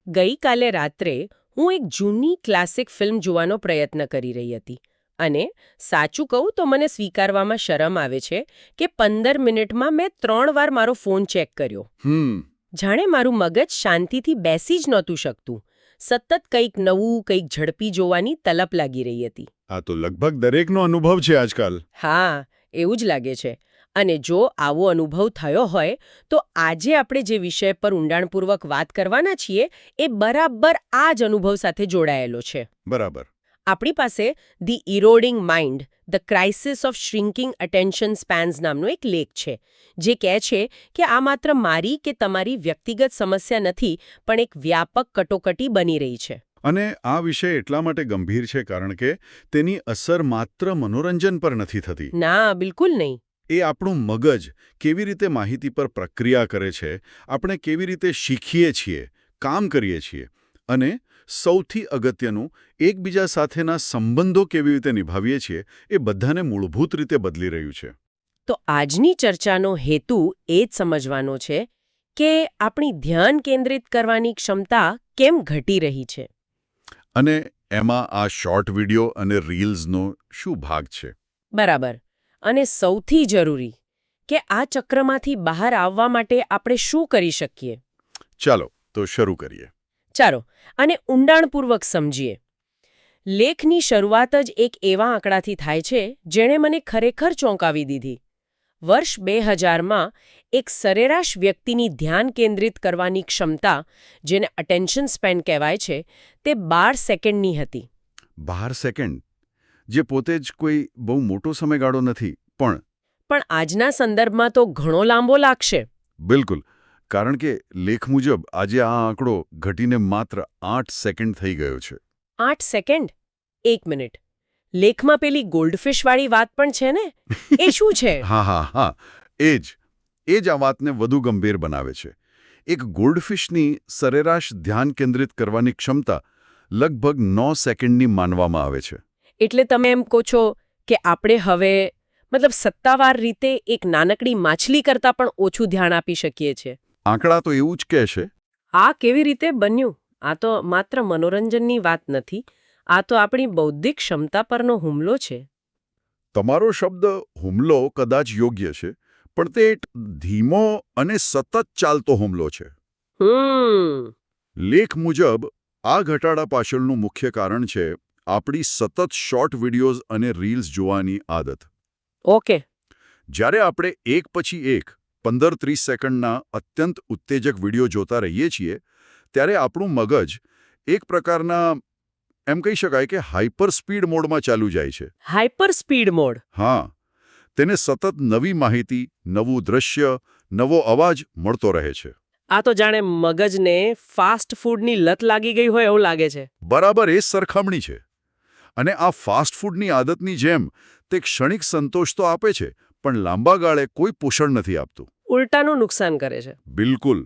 ગઈકાલે રાત્રે હું એક જૂની ક્લાસિક ફિલ્મ જોવાનો પ્રયત્ન કરી રહી હતી અને સાચું કહું તો મને સ્વીકારવામાં શરમ આવે છે કે 15 મિનિટમાં મેં 3 વાર મારો ફોન ચેક કર્યો. જાણે મારું મગજ શાંતિથી બેસી જ નહોતું શકતું. સતત કંઈક નવું કંઈક ઝડપી જોવાની તલપ લાગી રહી હતી. આ તો લગભગ દરેકનો અનુભવ છે આજકાલ. હા, એવું જ લાગે છે. અને જો આવો અનુભવ થયો હોય તો આજે આપણે જે વિષય પર ઊંડાણપૂર્વક વાત કરવાના છીએ એ બરાબર આ જ અનુભવ સાથે જોડાયેલો છે. બરાબર. આપણી પાસે the eroding mind the crisis of shrinking attention spans નામનો એક લેખ છે જે કહે છે કે આ માત્ર મારી કે તમારી વ્યક્તિગત સમસ્યા નથી પણ એક વ્યાપક કટોકટી બની રહી છે. અને આ વિષય એટલા માટે ગંભીર છે કારણ કે તેની અસર માત્ર મનોરંજન પર નથી થતી. ના, બિલકુલ નહીં. એ આપણું મગજ કેવી રીતે માહિતી પર પ્રક્રિયા કરે છે, આપણે કેવી રીતે શીખીએ છીએ, કામ કરીએ છીએ અને સૌથી અગત્યનું એકબીજા સાથેના સંબંધો કેવી રીતે નિભાવીએ છીએ એ બધાને મૂળભૂત રીતે બદલી રહ્યું છે. તો આજની ચર્ચાનો હેતુ એ જ સમજવાનો છે કે આપણી ધ્યાન કેન્દ્રિત કરવાની ક્ષમતા કેમ ઘટી રહી છે. અને એમાં આ શોર્ટ વિડિયો અને રીલ્સનો શું ભાગ છે? બરાબર. અને સૌથી જરૂરી કે આ ચક્રમાંથી બહાર આવવા માટે આપણે શું કરી શકીએ. ચાલો તો શરૂ કરીએ. ચાલો અને ઊંડાણપૂર્વક સમજીએ. લેખની શરૂઆત જ એક એવા આંકડાથી થાય છે જેણે મને ખરેખર ચોંકાવી દીધી. વર્ષ 2000માં એક સરેરાશ વ્યક્તિની ધ્યાન કેન્દ્રિત કરવાની ક્ષમતા, જેને અટેન્શન સ્પેન કહેવાય છે, તે 12 સેકન્ડની હતી. 12 સેકન્ડ, જે પોતે જ કોઈ બહુ મોટો સમયગાળો નથી, પણ આજના સંદર્ભમાં તો ઘણો લાંબો લાગશે. બિલકુલ, કારણ કે લેખ મુજબ આજે આ આંકડો ઘટીને માત્ર 8 સેકન્ડ થઈ ગયો છે. 8 સેકન્ડ? એક મિનિટ. લેખમાં પેલી ગોલ્ડફિશવાળી વાત પણ છે ને? એ શું છે? હા, એ જ આ વાતને વધુ ગંભીર બનાવે છે. એક ગોલ્ડફિશની સરેરાશ ધ્યાન કેન્દ્રિત કરવાની ક્ષમતા લગભગ 9 સેકન્ડની માનવામાં આવે છે. એટલે તમે એમ કહો છો કે આપણે હવે સત્તાવાર રીતે એક નાનકડી માછલી કરતાં પણ ઓછું ધ્યાન આપી શકીએ છીએ. આંકડા તો એવું જ કહે છે. આ કેવી રીતે બન્યું? આ તો માત્ર મનોરંજનની વાત નથી, આ તો આપણી બૌદ્ધિક ક્ષમતા પરનો હુમલો છે. તમારો શબ્દ હુમલો કદાચ યોગ્ય છે, પણ તે એક ધીમો અને સતત ચાલતો હુમલો છે. લેખ મુજબ આ ઘટાડા પાછળનું મુખ્ય કારણ છે આપણી સતત શોર્ટ વિડિયોઝ અને રીલ્સ જોવાની આદત. ઓકે. જ્યારે આપણે એક પછી એક 15-30 સેકન્ડના અત્યંત ઉત્તેજક વિડિયો જોતા રહીએ છીએ ત્યારે આપણું મગજ એક પ્રકારના એમ કહી શકાય કે હાઇપર સ્પીડ મોડમાં ચાલુ જાય છે. Hyper speed mode? હા. તેને સતત નવી માહિતી, નવું દ્રશ્ય, નવો અવાજ મળતો રહે છે. આ તો જાણે મગજને ફાસ્ટ ફૂડની લત લાગી ગઈ હોય એવું લાગે છે. બરાબર એ સરખામણી છે. અને આ ફાસ્ટ ફૂડની આદતની જેમ તે ક્ષણિક સંતોષ તો આપે છે, પણ લાંબા ગાળે કોઈ પોષણ નથી આપતું. ઉલટાનું નુકસાન કરે છે. બિલકુલ.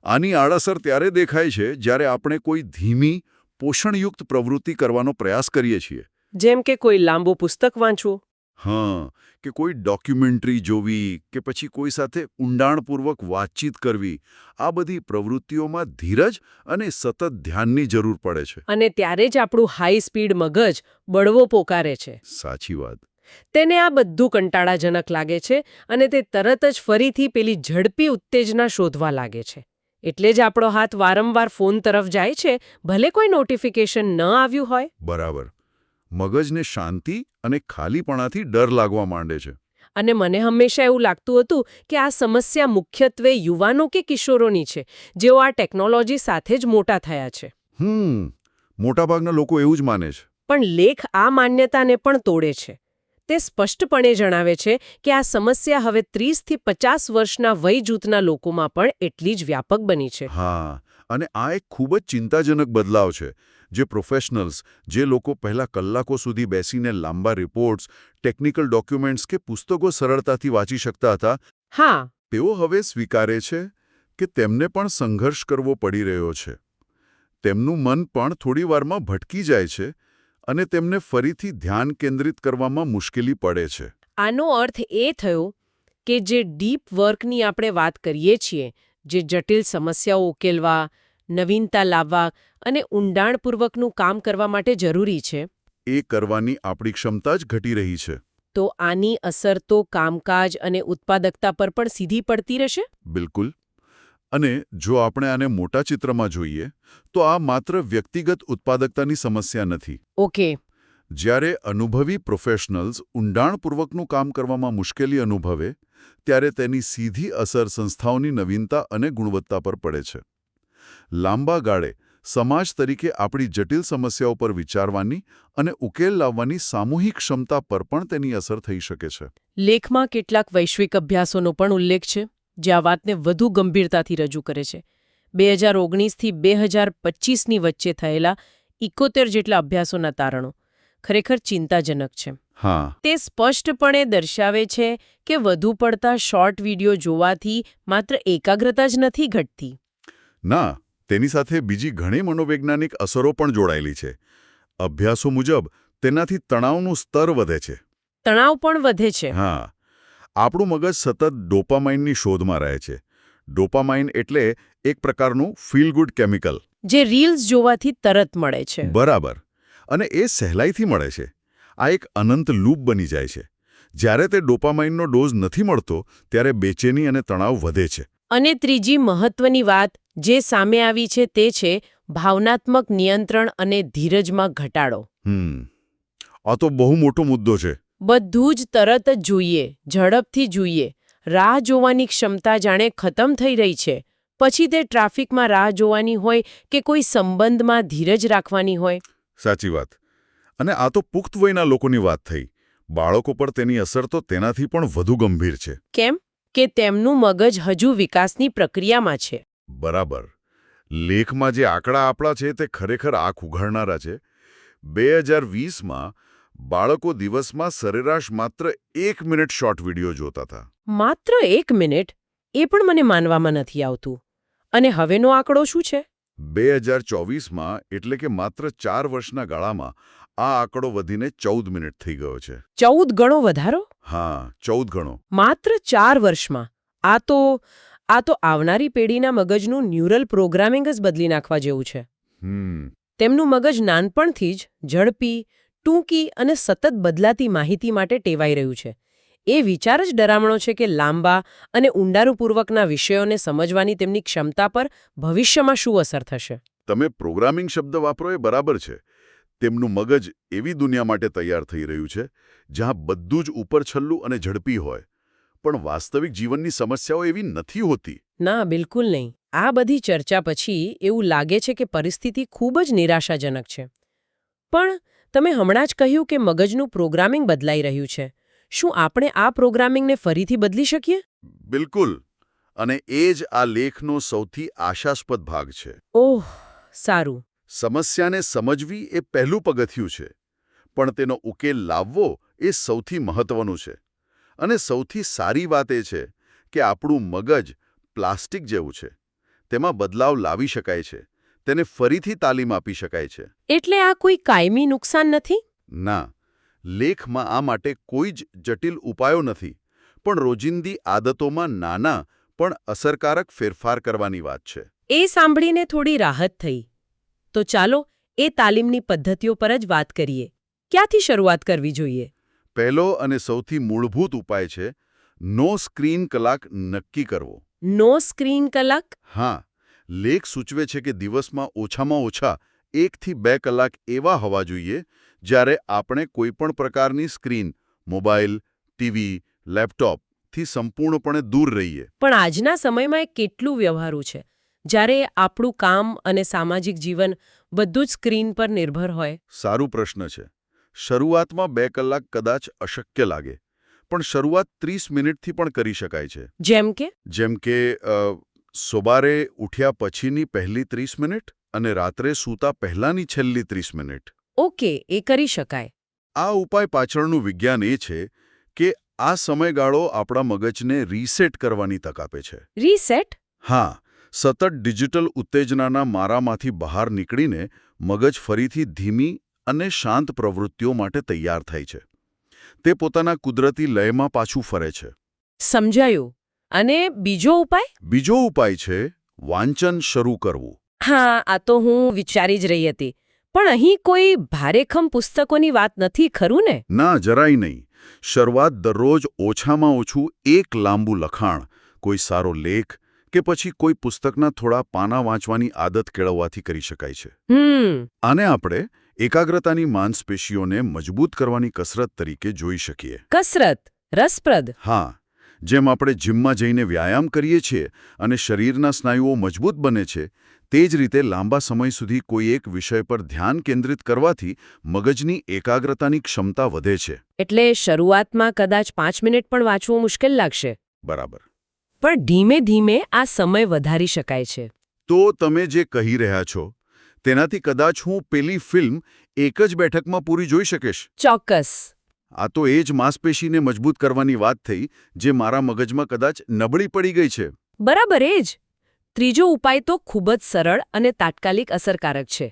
આની આડઅસર ત્યારે દેખાય છે જ્યારે આપણે કોઈ ધીમી, પોષણયુક્ત પ્રવૃત્તિ કરવાનો પ્રયાસ કરીએ છીએ. જેમ કે કોઈ લાંબુ પુસ્તક વાંચવું. હા, કે કોઈ ડોક્યુમેન્ટરી જોવી કે પછી કોઈ સાથે ઊંડાણપૂર્વક વાતચીત કરવી. આ બધી પ્રવૃત્તિઓમાં ધીરજ અને સતત ધ્યાનની જરૂર પડે છે. અને ત્યારે જ આપણું હાઈ સ્પીડ મગજ બળવો પોકારે છે. સાચી વાત. તેને આ બધું કંટાળાજનક લાગે છે અને તે તરત જ ફરીથી પેલી ઝડપી ઉત્તેજના શોધવા લાગે છે. એટલે જ આપણો હાથ વારંવાર ફોન તરફ જાય છે, ભલે કોઈ નોટિફિકેશન ન આવ્યું હોય. બરાબર. મગજને શાંતિ અને ખાલીપણાથી ડર લાગવા માંડે છે. અને મને હંમેશા એવું લાગતું હતું કે આ સમસ્યા મુખ્યત્વે યુવાનો કે કિશોરોની છે, જેઓ આ ટેકનોલોજી સાથે જ મોટા થયા છે. મોટાભાગના લોકો એવું જ માને છે. પણ લેખ આ માન્યતાને પણ તોડે છે. તે સ્પષ્ટપણે જણાવે છે કે આ સમસ્યા હવે 30 થી 50 વર્ષના વય જૂથના લોકોમાં પણ એટલી જ વ્યાપક બની છે. હા, અને આ એક ખૂબ જ ચિંતાજનક બદલાવ છે. જે પ્રોફેશનલ્સ, જે લોકો પહેલા કલાકો સુધી બેસીને લાંબા રિપોર્ટ્સ, ટેકનિકલ ડોક્યુમેન્ટ્સ કે પુસ્તકો સરળતાથી વાંચી શકતા હતા, તેઓ હવે સ્વીકારે છે કે તેમને પણ સંઘર્ષ કરવો પડી રહ્યો છે. તેમનું મન પણ થોડીવારમાં ભટકી જાય છે અને તેમને ફરીથી ધ્યાન કેન્દ્રિત કરવામાં મુશ્કેલી પડે છે. આનો અર્થ એ થયો કે જે ડીપ વર્કની આપણે વાત કરીએ છીએ, જે જટિલ સમસ્યાઓ ઉકેલવા, નવીનતા લાવવા અને ઊંડાણપૂર્વકનું કામ કરવા માટે જરૂરી છે, એ કરવાની આપણી ક્ષમતા જ ઘટી રહી છે. તો આની અસર તો કામકાજ અને ઉત્પાદકતા પર પણ સીધી પડતી રહેશે? બિલકુલ. અને જો આપણે આને મોટા ચિત્રમાં જોઈએ તો આ માત્ર વ્યક્તિગત ઉત્પાદકતાની સમસ્યા નથી. ઓકે. જ્યારે અનુભવી પ્રોફેશનલ્સ ઊંડાણપૂર્વકનું કામ કરવામાં મુશ્કેલી અનુભવે ત્યારે તેની સીધી અસર સંસ્થાઓની નવીનતા અને ગુણવત્તા પર પડે છે. લાંબા ગાળે સમાજ તરીકે આપણી જટિલ સમસ્યાઓ પર વિચારવાની અને ઉકેલ લાવવાની સામૂહિક ક્ષમતા પર પણ તેની અસર થઈ શકે છે. લેખમાં કેટલાક વૈશ્વિક અભ્યાસોનો પણ ઉલ્લેખ છે જે આ વાતને વધુ ગંભીરતાથી રજૂ કરે છે. 2019થી 2025ની વચ્ચે થયેલા 71 જેટલા અભ્યાસોના તારણો ખરેખર ચિંતાજનક છે. હા. તે સ્પષ્ટપણે દર્શાવે છે કે વધુ પડતા શોર્ટ વિડિયો જોવાથી માત્ર એકાગ્રતા જ નથી ઘટતી. ના, તેની સાથે બીજી ઘણી મનોવૈજ્ઞાનિક અસરો પણ જોડાયેલી છે. અભ્યાસો મુજબ તેનાથી તણાવનું સ્તર વધે છે. તણાવ પણ વધે છે. હા. આપણું મગજ સતત ડોપામાઇનની શોધમાં રહે છે. ડોપામાઇન એટલે એક પ્રકારનું ફીલ ગુડ કેમિકલ. જે રીલ્સ જોવાથી તરત મળે છે. બરાબર. અને એ સહેલાઈથી મળે છે. આ એક અનંત લૂપ બની જાય છે. જ્યારે તે ડોપામાઇનનો ડોઝ નથી મળતો ત્યારે બેચેની અને તણાવ વધે છે. અને ત્રીજી મહત્વની વાત જે સામે આવી છે તે છે ભાવનાત્મક નિયંત્રણ અને ધીરજમાં ઘટાડો. આ તો બહુ મોટો મુદ્દો છે. બધું જ તરત જ જોઈએ, ઝડપથી જોઈએ. રાહ જોવાની ક્ષમતા જાણે ખતમ થઈ રહી છે. પછી તે ટ્રાફિકમાં રાહ જોવાની હોય કે કોઈ સંબંધમાં ધીરજ રાખવાની હોય. સાચી વાત. અને આ તો પુખ્ત વયના લોકોની વાત થઈ. બાળકો પર તેની અસર તો તેનાથી પણ વધુ ગંભીર છે. કેમ? કે તેમનું મગજ હજુ વિકાસની પ્રક્રિયામાં છે. બરાબર. લેખમાં જે આંકડા આપણા છે તે ખરેખર આંખ ઉઘાડનારા છે. 2020માં બાળકો દિવસમાં સરેરાશ માત્ર 1 મિનિટ શોર્ટ વિડિયો જોતા હતા. માત્ર 1 મિનિટ? એ પણ મને માનવામાં નથી આવતું. અને હવેનો આંકડો શું છે? 2024માં એટલે કે માત્ર 4 વર્ષના ગાળામાં આ આંકડો વધીને 14 મિનિટ થઈ ગયો છે. 14 ગણો વધારો? હા, 14 ગણો. માત્ર 4 વર્ષમાં. આ તો આવનારી પેઢીના મગજનું ન્યુરલ પ્રોગ્રામિંગ જ બદલી નાખવા જેવું છે. તેમનું મગજ નાનપણથી જ ઝડપી, ટૂંકી અને સતત બદલાતી માહિતી માટે ટેવાઈ રહ્યું છે. એ વિચાર જ ડરામણો છે કે લાંબા અને ઊંડાણપૂર્વકના વિષયોને સમજવાની તેમની ક્ષમતા પર ભવિષ્યમાં શું અસર થશે. તમે પ્રોગ્રામિંગ શબ્દ વાપરો એ બરાબર છે. તેમનું મગજ એવી દુનિયા માટે તૈયાર થઈ રહ્યું છે જ્યાં બધું જ ઉપરછલ્લું અને ઝડપી હોય. પણ વાસ્તવિક જીવનની સમસ્યાઓ એવી નથી હોતી. ના, બિલકુલ નહીં. આ બધી ચર્ચા પછી એવું લાગે છે કે પરિસ્થિતિ ખૂબ જ નિરાશાજનક છે. પણ તમે હમણાં જ કહ્યું કે મગજનું પ્રોગ્રામિંગ બદલાઈ રહ્યું છે. શું આપણે આ પ્રોગ્રામિંગને ફરીથી બદલી શકીએ? બિલકુલ. અને એ જ આ લેખનો સૌથી આશાસ્પદ ભાગ છે. ઓહ, સારું. સમસ્યાને સમજવી એ પહેલું પગથિયું છે. પણ તેનો ઉકેલ લાવવો એ સૌથી મહત્વનું છે. અને સૌથી સારી વાત એ છે કે આપણું મગજ પ્લાસ્ટિક જેવું છે. તેમાં બદલાવ લાવી શકાય છે. તેને ફરીથી તાલીમ આપી શકાય છે. એટલે આ કોઈ કાયમી નુકસાન નથી? ના. લેખમાં આ માટે કોઈ જ જટિલ ઉપાયો નથી. પણ રોજિંદી આદતોમાં નાના પણ અસરકારક ફેરફાર કરવાની વાત છે. એ સાંભળીને થોડી રાહત થઈ. તો ચાલો એ તાલીમની પદ્ધતિઓ પર જ વાત કરીએ. ક્યાંથી શરૂઆત કરવી જોઈએ? પહેલો અને સૌથી મૂળભૂત ઉપાય છે નો સ્ક્રીન કલાક નક્કી કરવો. નો સ્ક્રીન કલાક? હા. લેખ સૂચવે છે કે દિવસમાં ઓછામાં ઓછા 1 થી 2 કલાક એવા હોવા જોઈએ જ્યારે આપણે કોઈપણ પ્રકારની સ્ક્રીન, મોબાઈલ, ટીવી, લેપટોપથી સંપૂર્ણપણે દૂર રહીએ. પણ આજના સમયમાં એ કેટલું વ્યવહારુ છે. જ્યારે આપણું કામ અને સામાજિક જીવન બધું જ સ્ક્રીન પર નિર્ભર હોય. સારું પ્રશ્ન છે. શરૂઆતમાં 2 કલાક કદાચ અશક્ય લાગે. પણ શરૂઆત 30 મિનિટથી પણ કરી શકાય છે. જેમ કે સવારે ઉઠ્યા પછીની પહેલી 30 મિનિટ અને રાત્રે સૂતા પહેલાની છેલ્લી 30 મિનિટ. ઓકે, એ કરી શકાય. આ ઉપાય પાછળનું વિજ્ઞાન એ છે કે આ સમયગાળો આપણા મગજને રીસેટ કરવાની તક આપે છે. રીસેટ? હા. સતત ડિજિટલ ઉત્તેજનાના મારામાંથી બહાર નીકળીને મગજ ફરીથી ધીમી અને શાંત પ્રવૃત્તિઓ માટે તૈયાર થાય છે. તે પોતાના કુદરતી લયમાં પાછું ફરે છે. સમજાયું. અને બીજો ઉપાય? બીજો ઉપાય છે વાંચન શરૂ કરવું. હા, આ તો હું વિચારી જ રહી હતી. પણ અહીં કોઈ ભારેખમ પુસ્તકોની વાત નથી, ખરું ને? ના, જરાય નહીં. શરૂઆત દરરોજ ઓછામાં ઓછું એક લાંબુ લખાણ, કોઈ સારો લેખ કે પછી કોઈ પુસ્તકના થોડા પાના વાંચવાની આદત કેળવવાથી કરી શકાય છે. આને આપણે એકાગ્રતાની માંસપેશીઓને મજબૂત કરવાની કસરત તરીકે જોઈ શકીએ. કસરત રસપ્રદ. હા, જેમ આપણે જિમમાં જઈને વ્યાયામ કરીએ છીએ અને શરીરના સ્નાયુઓ મજબૂત બને છે, તે જ રીતે લાંબા સમય સુધી કોઈ એક વિષય પર ધ્યાન કેન્દ્રિત કરવાથી મગજની એકાગ્રતાની ક્ષમતા વધે છે. એટલે શરૂઆતમાં કદાચ 5 મિનિટ પણ વાંચવું મુશ્કેલ લાગશે. બરાબર. પણ ધીમે ધીમે આ સમય વધારી શકાય છે. તો તમે જે કહી રહ્યા છો તેનાથી કદાચ હું પેલી ફિલ્મ એક જ બેઠકમાં પૂરી જોઈ શકીશ. ચોક્કસ. આ તો એ જ માંસપેશીને મજબૂત કરવાની વાત થઈ જે મારા મગજમાં કદાચ નબળી પડી ગઈ છે. બરાબર એ જ. ત્રીજો ઉપાય તો ખૂબ જ સરળ અને તાત્કાલિક અસરકારક છે.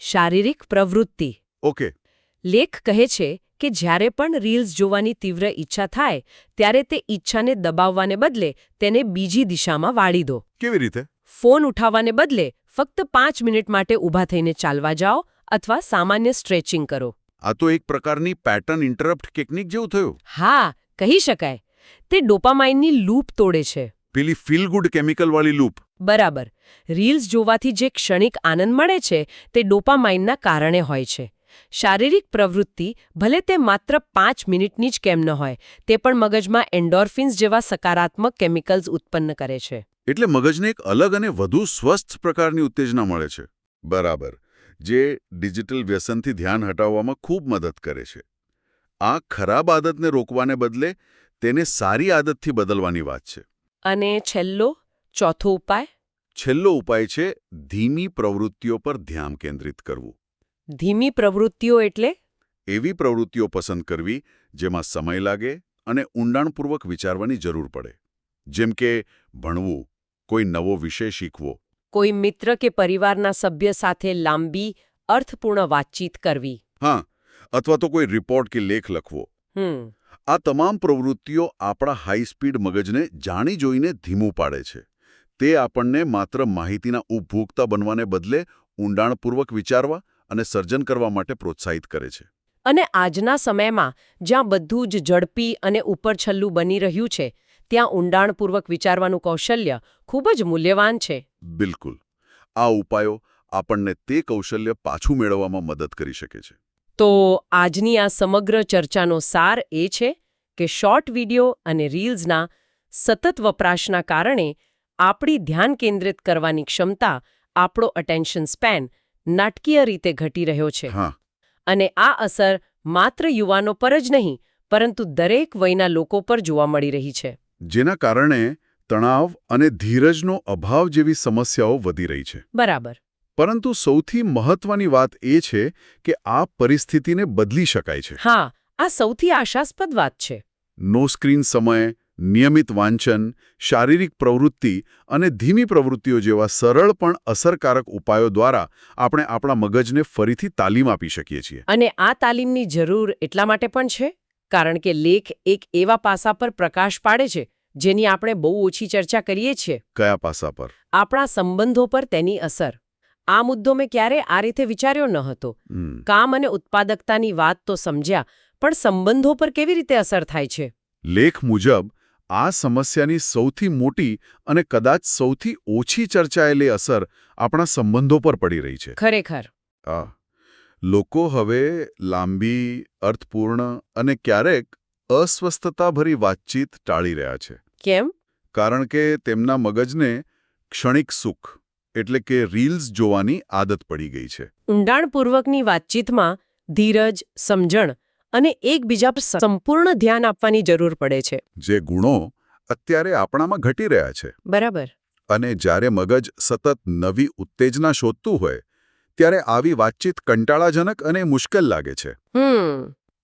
શારીરિક પ્રવૃત્તિ. ઓકે. લેખ કહે છે કે જ્યારે પણ રીલ્સ જોવાની તીવ્ર ઈચ્છા થાય ત્યારે તે ઈચ્છાને દબાવવાને બદલે તેને બીજી દિશામાં વાળી દો. કેવી રીતે? ફોન ઉઠાવવાને બદલે ફક્ત 5 મિનિટ માટે ઊભા થઈને ચાલવા જાઓ અથવા સામાન્ય સ્ટ્રેચિંગ કરો. આ તો એક પ્રકારની પેટર્ન ઇન્ટરપ્ટ ટેકનિક જેવું થયું. હા, કહી શકાય. તે ડોપામાઇનની લૂપ તોડે છે. પેલી ફીલ ગુડ કેમિકલવાળી લૂપ. બરાબર. રીલ્સ જોવાથી જે ક્ષણિક આનંદ મળે છે તે ડોપામાઇનના કારણે હોય છે. શારીરિક પ્રવૃત્તિ ભલે તે માત્ર 5 મિનિટની જ કેમ ન હોય, તે પણ મગજમાં એન્ડોર્ફિન્સ જેવા સકારાત્મક કેમિકલ્સ ઉત્પન્ન કરે છે. એટલે મગજને એક અલગ અને વધુ સ્વસ્થ પ્રકારની ઉત્તેજના મળે છે. બરાબર. જે ડિજિટલ વ્યસનથી ધ્યાન હટાવવામાં ખૂબ મદદ કરે છે. આ ખરાબ આદતને રોકવાને બદલે તેને સારી આદતથી બદલવાની વાત છે. અને છેલ્લો, ચોથો ઉપાય? છેલ્લો ઉપાય છે ધીમી પ્રવૃત્તિઓ પર ધ્યાન કેન્દ્રિત કરવું. ધીમી પ્રવૃત્તિઓ એટલે? એવી પ્રવૃત્તિઓ પસંદ કરવી જેમાં સમય લાગે અને ઊંડાણપૂર્વક વિચારવાની જરૂર પડે. જેમ કે ભણવું, કોઈ નવો વિષય શીખવો. કોઈ મિત્ર કે પરિવારના સભ્ય સાથે લાંબી, અર્થપૂર્ણ વાતચીત કરવી. હા, અથવા તો કોઈ રિપોર્ટ કે લેખ લખવો. આ તમામ પ્રવૃત્તિઓ આપણા હાઈ સ્પીડ મગજને જાણી જોઈને ધીમું પાડે છે. તે આપણને માત્ર માહિતીના ઉપભોક્તા બનવાને બદલે ઊંડાણપૂર્વક વિચારવા અને સર્જન કરવા માટે પ્રોત્સાહિત કરે છે. અને આજના સમયમાં જ્યાં બધું જ ઝડપી અને ઉપરછલ્લું બની રહ્યું છે, ત્યાં ઊંડાણપૂર્વક વિચારવાનું કૌશલ્ય ખૂબ જ મૂલ્યવાન છે. બિલકુલ. આ ઉપાયો આપણને તે કૌશલ્ય પાછું મેળવવામાં મદદ કરી શકે છે. તો આજની આ સમગ્ર ચર્ચાનો સાર એ છે કે શોર્ટ વિડિયો અને રીલ્સના સતત વપરાશના કારણે આપણી ધ્યાન કેન્દ્રિત કરવાની ક્ષમતા, આપણો અટેન્શન સ્પેન નાટકીય રીતે ઘટી રહ્યો છે. અને આ અસર માત્ર યુવાનો પર જ નહીં, પરંતુ દરેક વયના લોકો પર જોવા મળી રહી છે. જેના કારણે તણાવ અને ધીરજનો અભાવ જેવી સમસ્યાઓ વધી રહી છે. બરાબર. પરંતુ સૌથી મહત્વની વાત એ છે કે આ પરિસ્થિતિને બદલી શકાય છે. હા, આ સૌથી આશાસ્પદ વાત છે. નો સ્ક્રીન સમય, નિયમિત વાંચન, શારીરિક પ્રવૃત્તિ અને ધીમી પ્રવૃત્તિઓ જેવા સરળ પણ અસરકારક ઉપાયો દ્વારા આપણે આપણા મગજને ફરીથી તાલીમ આપી શકીએ છીએ. અને આ તાલીમની જરૂર એટલા માટે પણ છે કારણ કે લેખ એક એવા પાસા પર પ્રકાશ પાડે છે જેની આપણે બહુ ઓછી ચર્ચા કરીએ છીએ. કયા પાસા પર? આપણા સંબંધો પર તેની અસર. આ મુદ્દો મેં ક્યારે આ રીતે વિચાર્યો ન હતો. કામ અને ઉત્પાદકતાની વાત તો સમજ્યા, પણ સંબંધો પર કેવી રીતે અસર થાય છે? લેખ મુજબ આ સમસ્યાની સૌથી મોટી અને કદાચ સૌથી ઓછી ચર્ચાયેલી અસર આપણા સંબંધો પર પડી રહી છે. ખરેખર. લોકો હવે લાંબી, અર્થપૂર્ણ અને ક્યારેક અસ્વસ્થતાભરી વાતચીત ટાળી રહ્યા છે. કેમ? કારણ કે તેમના મગજને ક્ષણિક સુખ એટલે કે રીલ્સ જોવાની આદત પડી ગઈ છે. ઊંડાણપૂર્વકની વાતચીતમાં ધીરજ, સમજણ અને એકબીજા પર સંપૂર્ણ ધ્યાન આપવાની જરૂર પડે છે. જે ગુણો અત્યારે આપણામાં ઘટી રહ્યા છે. બરાબર. અને જ્યારે મગજ સતત નવી ઉત્તેજના શોધતું હોય ત્યારે આવી વાતચીત કંટાળાજનક અને મુશ્કેલ લાગે છે.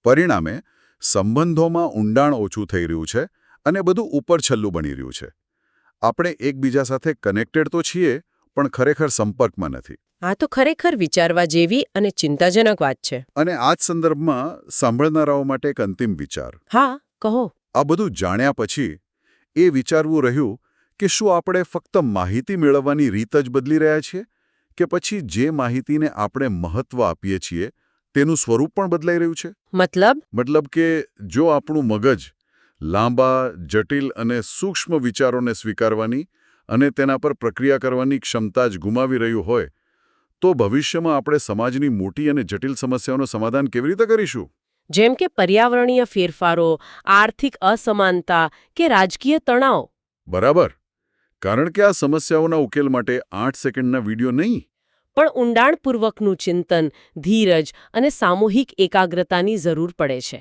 પરિણામે સંબંધોમાં ઊંડાણ ઓછું થઈ રહ્યું છે અને બધું ઉપરછલ્લું બની રહ્યું છે. આપણે એકબીજા સાથે કનેક્ટેડ તો છીએ, પણ ખરેખર સંપર્કમાં નથી. આ તો ખરેખર વિચારવા જેવી અને ચિંતાજનક વાત છે. અને આ જ સંદર્ભમાં સાંભળનારાઓ માટે એક અંતિમ વિચાર. હા, કહો. આ બધું જાણ્યા પછી એ વિચારવું રહ્યું કે શું આપણે ફક્ત માહિતી મેળવવાની રીત જ બદલી રહ્યા છીએ કે પછી જે માહિતીને આપણે મહત્વ આપીએ છીએ તેનું સ્વરૂપ પણ બદલાઈ રહ્યું છે? મતલબ કે જો આપણું મગજ લાંબા, જટિલ અને સૂક્ષ્મ વિચારોને સ્વીકારવાની અને તેના પર પ્રક્રિયા કરવાની ક્ષમતા જ ગુમાવી રહ્યું હોય, તો ભવિષ્યમાં આપણે સમાજની મોટી અને જટિલ સમસ્યાઓનું સમાધાન કેવી રીતે કરીશું? જેમ કે પર્યાવરણીય ફેરફારો, આર્થિક અસમાનતા કે રાજકીય તણાવ. બરાબર. કારણ કે આ સમસ્યાઓના ઉકેલ માટે 8 સેકન્ડના વિડીયો નહીં, પણ ઊંડાણપૂર્વકનું ચિંતન, ધીરજ અને સામૂહિક એકાગ્રતાની જરૂર પડે છે.